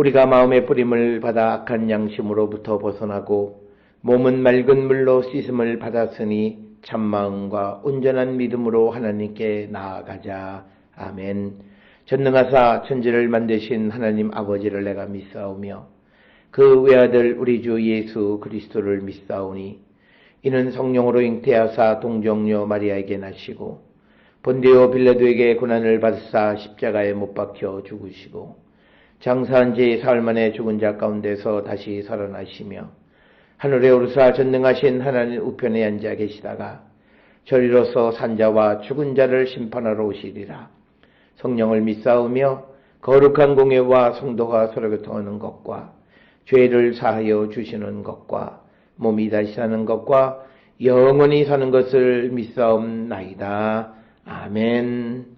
우리가 마음의 뿌림을 받아 악한 양심으로부터 벗어나고 몸은 맑은 물로 씻음을 받았으니 참마음과 온전한 믿음으로 하나님께 나아가자. 아멘. 전능하사 천지를 만드신 하나님 아버지를 내가 믿사오며 그 외아들 우리 주 예수 그리스도를 믿사오니 이는 성령으로 잉태하사 동정녀 마리아에게 나시고 본디오 빌라도에게 고난을 받으사 십자가에 못 박혀 죽으시고 장사한 지 사흘 만에 죽은 자 가운데서 다시 살아나시며 하늘에 오르사 전능하신 하나님 우편에 앉아 계시다가 저리로서 산자와 죽은 자를 심판하러 오시리라. 성령을 믿사오며 거룩한 공예와 성도가 서로 교통하는 것과 죄를 사하여 주시는 것과 몸이 다시 사는 것과 영원히 사는 것을 믿사옵나이다. 아멘.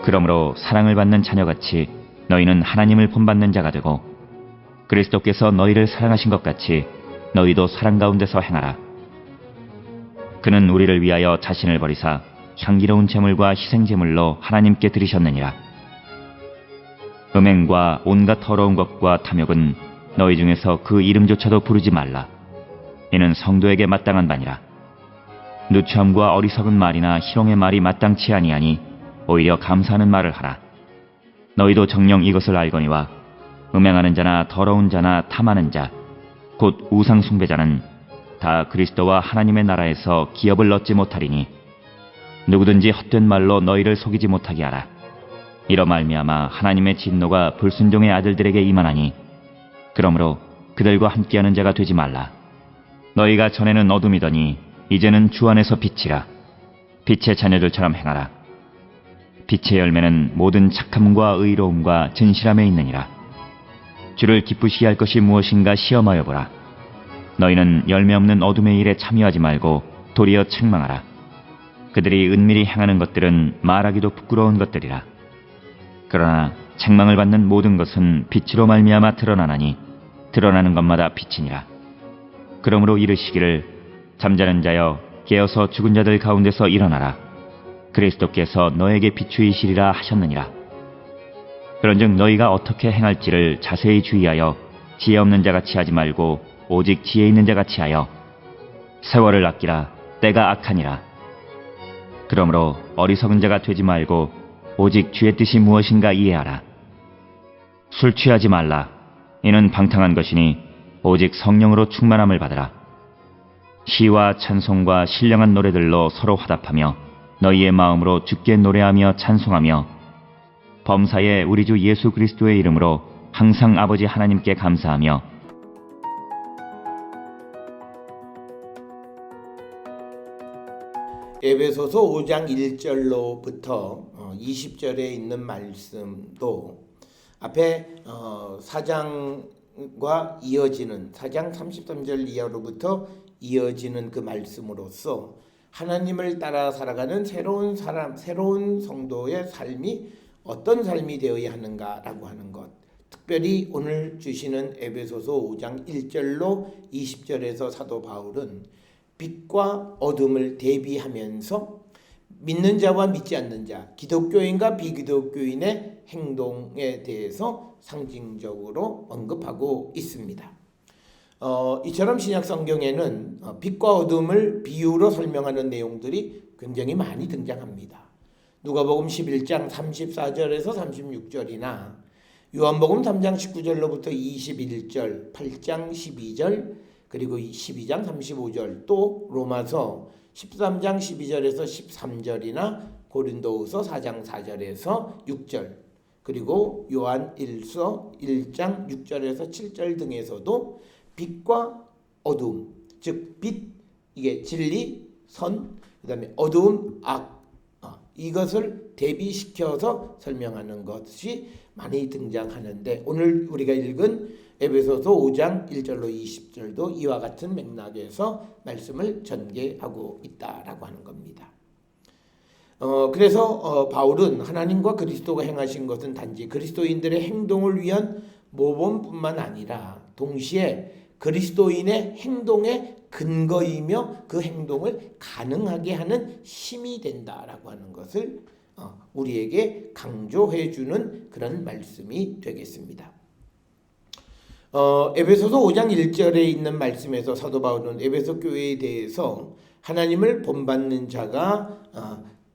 그러므로 사랑을 받는 자녀같이 너희는 하나님을 본받는 자가 되고 그리스도께서 너희를 사랑하신 것 같이 너희도 사랑 가운데서 행하라. 그는 우리를 위하여 자신을 버리사 향기로운 제물과 희생제물로 하나님께 드리셨느니라. 음행과 온갖 더러운 것과 탐욕은 너희 중에서 그 이름조차도 부르지 말라. 이는 성도에게 마땅한 바니라. 누추함과 어리석은 말이나 희롱의 말이 마땅치 아니하니 오히려 감사하는 말을 하라. 너희도 정녕 이것을 알거니와 음행하는 자나 더러운 자나 탐하는 자 곧 우상 숭배자는 다 그리스도와 하나님의 나라에서 기업을 얻지 못하리니 누구든지 헛된 말로 너희를 속이지 못하게 하라. 이로 말미암아 하나님의 진노가 불순종의 아들들에게 임하나니 그러므로 그들과 함께하는 자가 되지 말라. 너희가 전에는 어둠이더니 이제는 주 안에서 빛이라. 빛의 자녀들처럼 행하라. 빛의 열매는 모든 착함과 의로움과 진실함에 있느니라. 주를 기쁘시게 할 것이 무엇인가 시험하여 보라. 너희는 열매 없는 어둠의 일에 참여하지 말고 도리어 책망하라. 그들이 은밀히 행하는 것들은 말하기도 부끄러운 것들이라. 그러나 책망을 받는 모든 것은 빛으로 말미암아 드러나나니 드러나는 것마다 빛이니라. 그러므로 이르시기를 잠자는 자여 깨어서 죽은 자들 가운데서 일어나라. 그리스도께서 너에게 비추이시리라 하셨느니라. 그런즉 너희가 어떻게 행할지를 자세히 주의하여 지혜 없는 자같이 하지 말고 오직 지혜 있는 자같이 하여 세월을 아끼라. 때가 악하니라. 그러므로 어리석은 자가 되지 말고 오직 주의 뜻이 무엇인가 이해하라. 술 취하지 말라. 이는 방탕한 것이니 오직 성령으로 충만함을 받으라. 시와 찬송과 신령한 노래들로 서로 화답하며 너희의 마음으로 주께 노래하며 찬송하며 범사에 우리 주 예수 그리스도의 이름으로 항상 아버지 하나님께 감사하며 에베소서 5장 1절로부터 20절에 있는 말씀도 앞에 4장과 이어지는 4장 33절 이하로부터 이어지는 그 말씀으로서 하나님을 따라 살아가는 새로운 사람, 새로운 성도의 삶이 어떤 삶이 되어야 하는가라고 하는 것, 특별히 오늘 주시는 에베소서 5장 1절로 20절에서 사도 바울은 빛과 어둠을 대비하면서 믿는 자와 믿지 않는 자, 기독교인과 비기독교인의 행동에 대해서 상징적으로 언급하고 있습니다. 이처럼 신약 성경에는 빛과 어둠을 비유로 설명하는 내용들이 굉장히 많이 등장합니다. 누가복음 11장 34절에서 36절이나 요한복음 3장 19절로부터 21절, 8장 12절, 그리고 12장 35절, 또 로마서 13장 12절에서 13절이나 고린도후서 4장 4절에서 6절, 그리고 요한 1서 1장 6절에서 7절 등에서도 빛과 어둠, 즉 빛, 이게 진리, 선, 그 다음에 어두움, 악, 이것을 대비시켜서 설명하는 것이 많이 등장하는데 오늘 우리가 읽은 에베소서 5장 1절로 20절도 이와 같은 맥락에서 말씀을 전개하고 있다라고 하는 겁니다. 그래서 바울은 하나님과 그리스도가 행하신 것은 단지 그리스도인들의 행동을 위한 모범뿐만 아니라 동시에 그리스도인의 행동의 근거이며 그 행동을 가능하게 하는 힘이 된다라고 하는 것을 우리에게 강조해 주는 그런 말씀이 되겠습니다. 에베소서 5장 1절에 있는 말씀에서 사도 바울은 에베소 교회에 대해서 하나님을 본받는 자가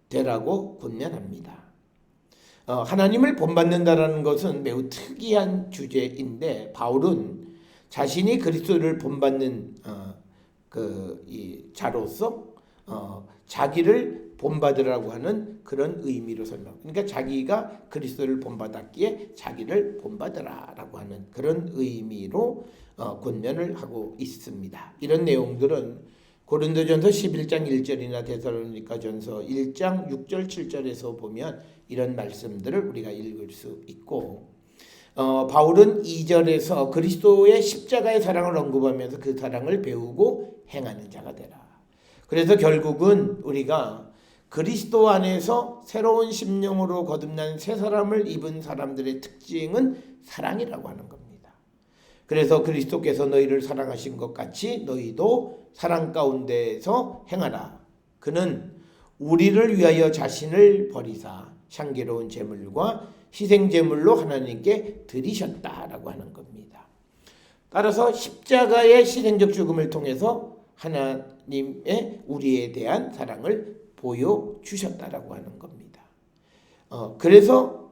되라고 권면합니다. 하나님을 본받는다라는 것은 매우 특이한 주제인데 바울은 자신이 그리스도를 본받는 이 자로서 자기를 본받으라고 하는 그런 의미로 설명. 그러니까 자기가 그리스도를 본받았기에 자기를 본받으라라고 하는 그런 의미로 권면을 하고 있습니다. 이런 내용들은 고린도전서 11장 1절이나 데살로니가전서 1장 6절 7절에서 보면 이런 말씀들을 우리가 읽을 수 있고 바울은 2절에서 그리스도의 십자가의 사랑을 언급하면서 그 사랑을 배우고 행하는 자가 되라. 그래서 결국은 우리가 그리스도 안에서 새로운 심령으로 거듭난 새 사람을 입은 사람들의 특징은 사랑이라고 하는 겁니다. 그래서 그리스도께서 너희를 사랑하신 것 같이 너희도 사랑 가운데에서 행하라. 그는 우리를 위하여 자신을 버리사 향기로운 제물과 희생 제물로 하나님께 드리셨다라고 하는 겁니다. 따라서 십자가의 희생적 죽음을 통해서 하나님의 우리에 대한 사랑을 보여주셨다라고 하는 겁니다. 그래서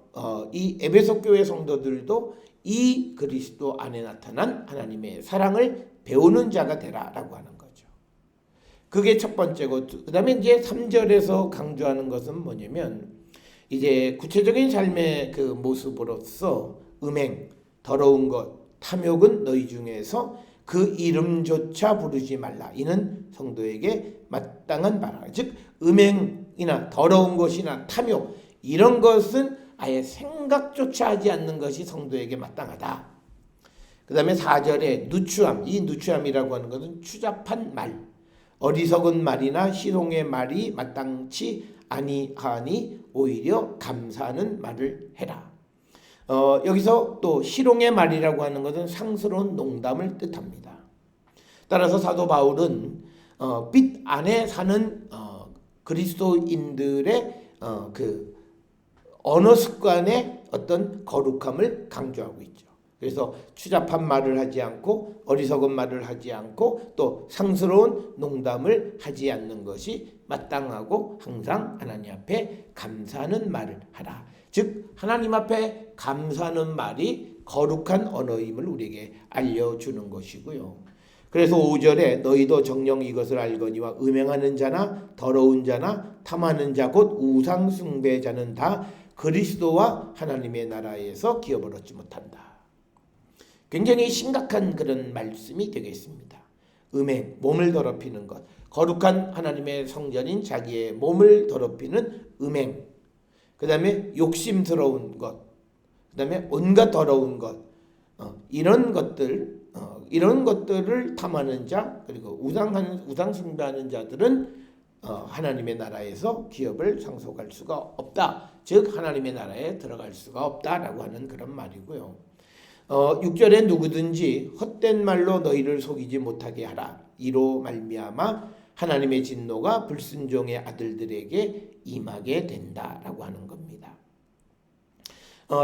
이 에베소 교회 성도들도 이 그리스도 안에 나타난 하나님의 사랑을 배우는 자가 되라라고 하는 거죠. 그게 첫 번째고 그 다음에 이제 3절에서 강조하는 것은 뭐냐면 이제 구체적인 삶의 그 모습으로서 음행, 더러운 것, 탐욕은 너희 중에서 그 이름조차 부르지 말라. 이는 성도에게 마땅한 바라. 즉 음행이나 더러운 것이나 탐욕 이런 것은 아예 생각조차 하지 않는 것이 성도에게 마땅하다. 그 다음에 4절에 누추함. 이 누추함이라고 하는 것은 추잡한 말, 어리석은 말이나 희롱의 말이 마땅치 아니하니 오히려 감사하는 말을 해라. 여기서 또 희롱의 말이라고 하는 것은 상스러운 농담을 뜻합니다. 따라서 사도 바울은 빛 안에 사는 그리스도인들의 그 언어 습관의 어떤 거룩함을 강조하고 있죠. 그래서 추잡한 말을 하지 않고 어리석은 말을 하지 않고 또 상스러운 농담을 하지 않는 것이 마땅하고 항상 하나님 앞에 감사하는 말을 하라. 즉 하나님 앞에 감사하는 말이 거룩한 언어임을 우리에게 알려주는 것이고요. 그래서 5절에 너희도 정녕 이것을 알거니와 음행하는 자나 더러운 자나 탐하는 자 곧 우상 숭배자는 다 그리스도와 하나님의 나라에서 기업을 얻지 못한다. 굉장히 심각한 그런 말씀이 되겠습니다. 음행, 몸을 더럽히는 것, 거룩한 하나님의 성전인 자기의 몸을 더럽히는 음행, 그 다음에 욕심스러운 것, 그 다음에 온갖 더러운 것, 이런 것들을 탐하는 자, 그리고 우상 숭배하는 자들은 하나님의 나라에서 기업을 상속할 수가 없다. 즉 하나님의 나라에 들어갈 수가 없다라고 하는 그런 말이고요. 6절에 누구든지 헛된 말로 너희를 속이지 못하게 하라. 이로 말미암아 하나님의 진노가 불순종의 아들들에게 임하게 된다라고 하는 겁니다.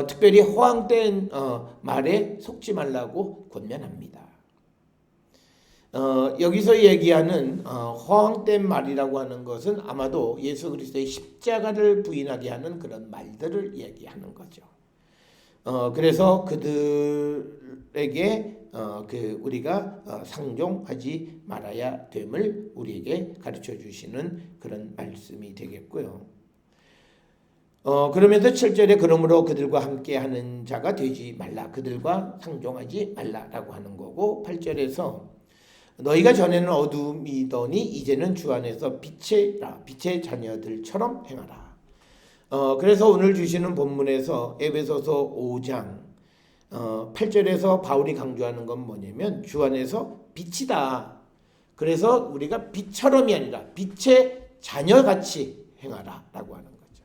특별히 허황된 말에 속지 말라고 권면합니다. 여기서 얘기하는 허황된 말이라고 하는 것은 아마도 예수 그리스도의 십자가를 부인하게 하는 그런 말들을 얘기하는 거죠. 그래서 그들에게 우리가 상종하지 말아야 됨을 우리에게 가르쳐 주시는 그런 말씀이 되겠고요. 그러면서 7절에 그러므로 그들과 함께하는 자가 되지 말라. 그들과 상종하지 말라라고 하는 거고 8절에서 너희가 전에는 어둠이더니 이제는 주 안에서 빛의 자녀들처럼 행하라. 그래서 오늘 주시는 본문에서 에베소서 5장 8절에서 바울이 강조하는 건 뭐냐면 주 안에서 빛이다. 그래서 우리가 빛처럼이 아니라 빛의 자녀같이 행하라 라고 하는 거죠.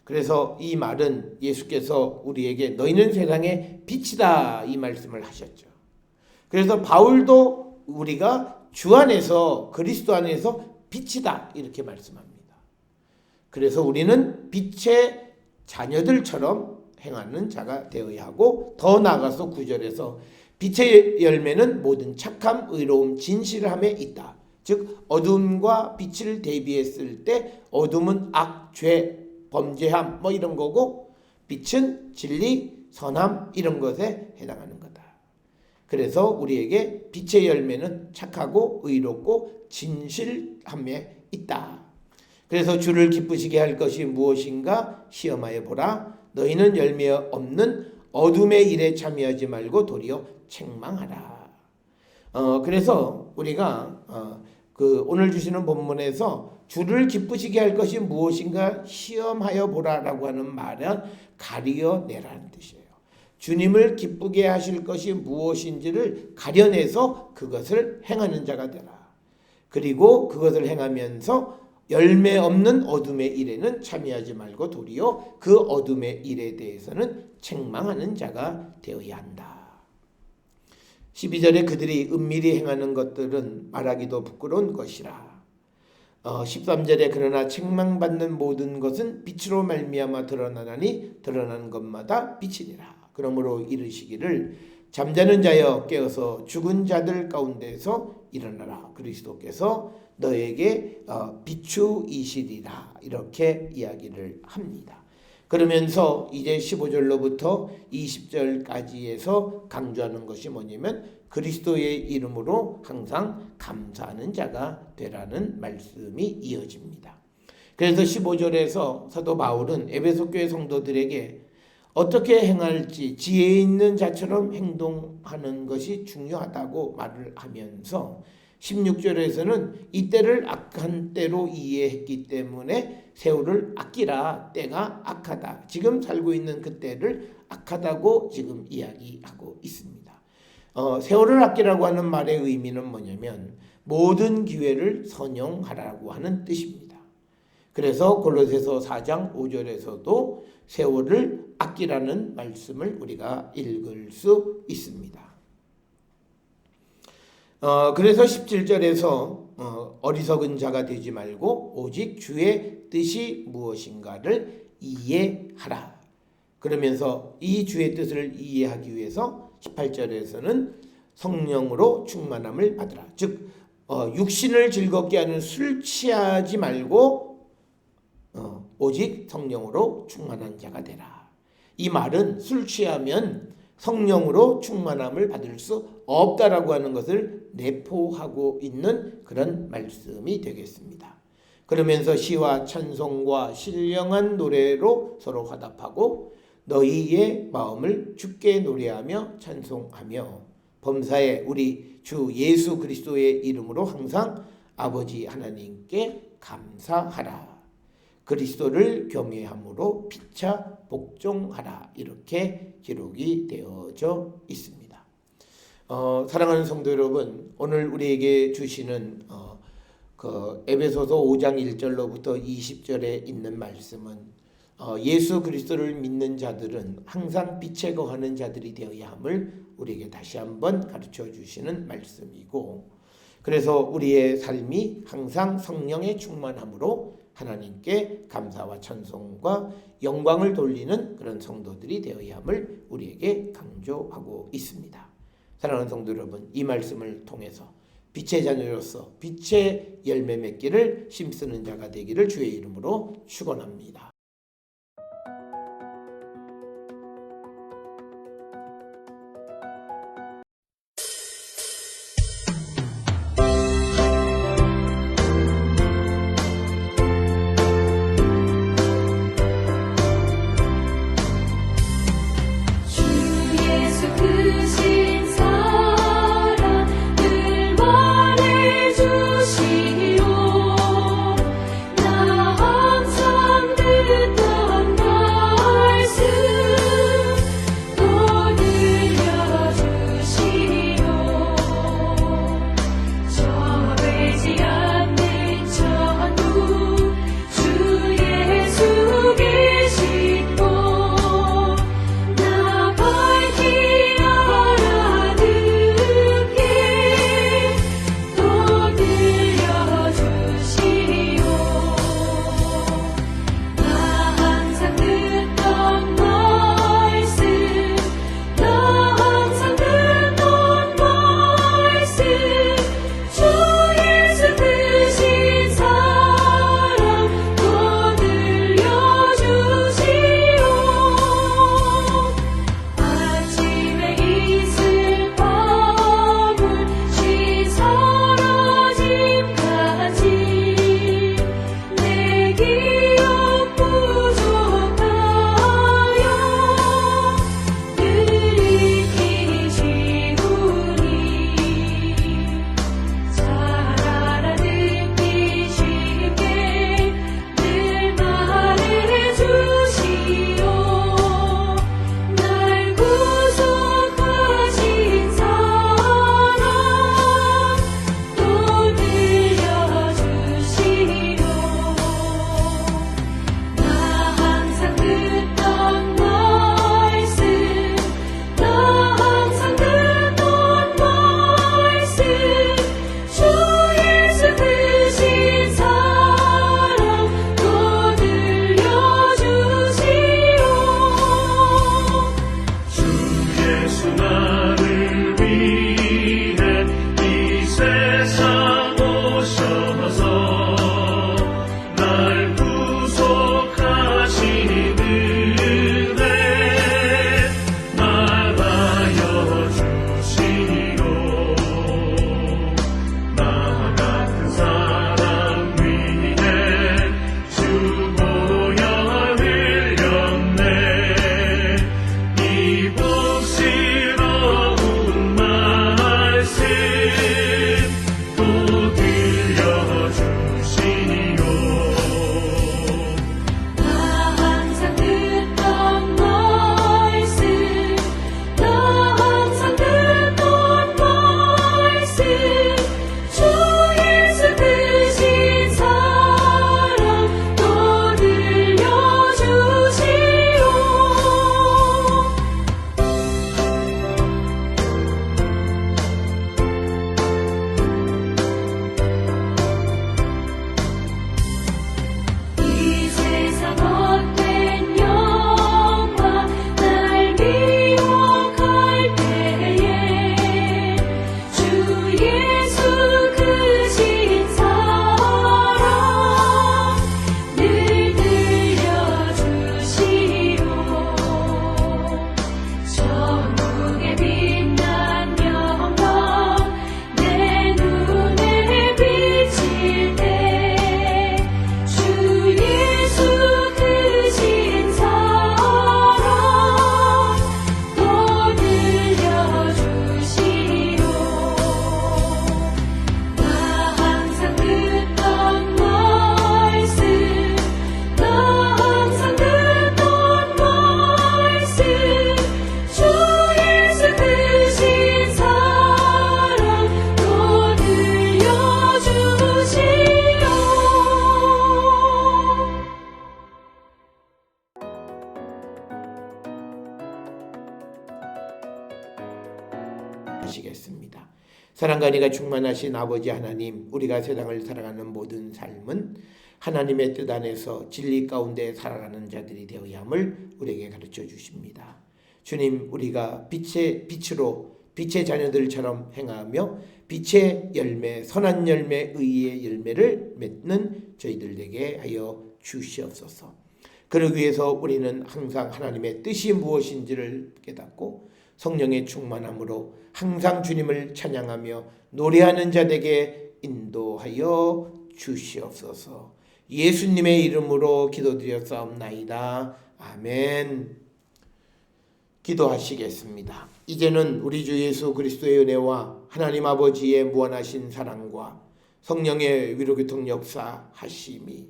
그래서 이 말은 예수께서 우리에게 너희는 세상의 빛이다 이 말씀을 하셨죠. 그래서 바울도 우리가 주 안에서 그리스도 안에서 빛이다 이렇게 말씀합니다. 그래서 우리는 빛의 자녀들처럼 행하는 자가 되어야 하고, 더 나아가서 9절에서 빛의 열매는 모든 착함, 의로움, 진실함에 있다. 즉 어둠과 빛을 대비했을 때 어둠은 악, 죄, 범죄함 뭐 이런 거고, 빛은 진리, 선함 이런 것에 해당하는 거다. 그래서 우리에게 빛의 열매는 착하고 의롭고 진실함에 있다. 그래서 주를 기쁘시게 할 것이 무엇인가 시험하여 보라. 너희는 열매 없는 어둠의 일에 참여하지 말고 도리어 책망하라. 그래서 우리가 오늘 주시는 본문에서 주를 기쁘시게 할 것이 무엇인가 시험하여 보라라고 하는 말은 가려내라는 뜻이에요. 주님을 기쁘게 하실 것이 무엇인지를 가려내서 그것을 행하는 자가 되라. 그리고 그것을 행하면서 열매 없는 어둠의 일에는 참여하지 말고 도리어 그 어둠의 일에 대해서는 책망하는 자가 되어야 한다. 12절에 그들이 은밀히 행하는 것들은 말하기도 부끄러운 것이라. 13절에 그러나 책망받는 모든 것은 빛으로 말미암아 드러나나니 드러나는 것마다 빛이니라. 그러므로 이르시기를 잠자는 자여 깨어서 죽은 자들 가운데서 일어나라. 그리스도께서 너에게 비추이시리라. 이렇게 이야기를 합니다. 그러면서 이제 15절로부터 20절까지에서 강조하는 것이 뭐냐면 그리스도의 이름으로 항상 감사하는 자가 되라는 말씀이 이어집니다. 그래서 15절에서 사도 바울은 에베소 교회 성도들에게 어떻게 행할지 지혜 있는 자처럼 행동하는 것이 중요하다고 말을 하면서 16절에서는 이때를 악한 때로 이해했기 때문에 세월을 아끼라. 때가 악하다. 지금 살고 있는 그 때를 악하다고 지금 이야기하고 있습니다. 세월을 아끼라고 하는 말의 의미는 뭐냐면 모든 기회를 선용하라고 하는 뜻입니다. 그래서 골로새서 4장 5절에서도 세월을 아끼라는 말씀을 우리가 읽을 수 있습니다. 그래서 17절에서 어리석은 자가 되지 말고 오직 주의 뜻이 무엇인가를 이해하라. 그러면서 이 주의 뜻을 이해하기 위해서 18절에서는 성령으로 충만함을 받으라. 즉 육신을 즐겁게 하는 술 취하지 말고 오직 성령으로 충만한 자가 되라. 이 말은 술 취하면 성령으로 충만함을 받을 수 없다라고 하는 것을 내포하고 있는 그런 말씀이 되겠습니다. 그러면서 시와 찬송과 신령한 노래로 서로 화답하고 너희의 마음을 주께 노래하며 찬송하며 범사에 우리 주 예수 그리스도의 이름으로 항상 아버지 하나님께 감사하라. 그리스도를 경외함으로 피차 복종하라. 이렇게 기록이 되어져 있습니다. 사랑하는 성도 여러분, 오늘 우리에게 주시는 에베소서 5장 1절로부터 20절에 있는 말씀은 예수 그리스도를 믿는 자들은 항상 빛에 거하는 자들이 되어야 함을 우리에게 다시 한번 가르쳐 주시는 말씀이고, 그래서 우리의 삶이 항상 성령의 충만함으로 하나님께 감사와 찬송과 영광을 돌리는 그런 성도들이 되어야 함을 우리에게 강조하고 있습니다. 사랑하는 성도 여러분, 이 말씀을 통해서 빛의 자녀로서 빛의 열매 맺기를 힘쓰는 자가 되기를 주의 이름으로 축원합니다. 늘 기도하시겠습니다. 사랑과 은혜가 충만하신 아버지 하나님, 우리가 세상을 살아가는 모든 삶은 하나님의 뜻 안에서 진리 가운데 살아가는 자들이 되어야 함을 우리에게 가르쳐 주십니다. 주님, 우리가 빛으로 빛의 자녀들처럼 행하며 빛의 열매, 선한 열매, 의의 열매를 맺는 저희들 되게 하여 주시옵소서. 그러기 위해서 우리는 항상 하나님의 뜻이 무엇인지를 깨닫고 성령의 충만함으로 항상 주님을 찬양하며 노래하는 자에게 인도하여 주시옵소서. 예수님의 이름으로 기도드렸사옵나이다. 아멘. 기도하시겠습니다. 이제는 우리 주 예수 그리스도의 은혜와 하나님 아버지의 무한하신 사랑과 성령의 위로교통 역사하심이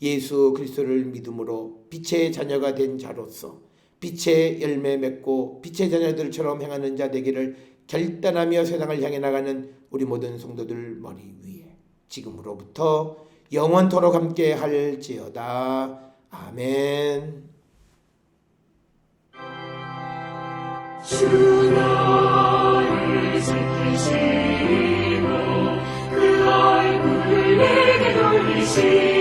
예수 그리스도를 믿음으로 빛의 자녀가 된 자로서 빛의 열매 맺고 빛의 자녀들처럼 행하는 자 되기를 결단하며 세상을 향해 나가는 우리 모든 성도들 머리 위에 지금으로부터 영원토록 함께 할지어다. 아멘. 주 나를 지키시고 그 얼굴을 내게 돌리시고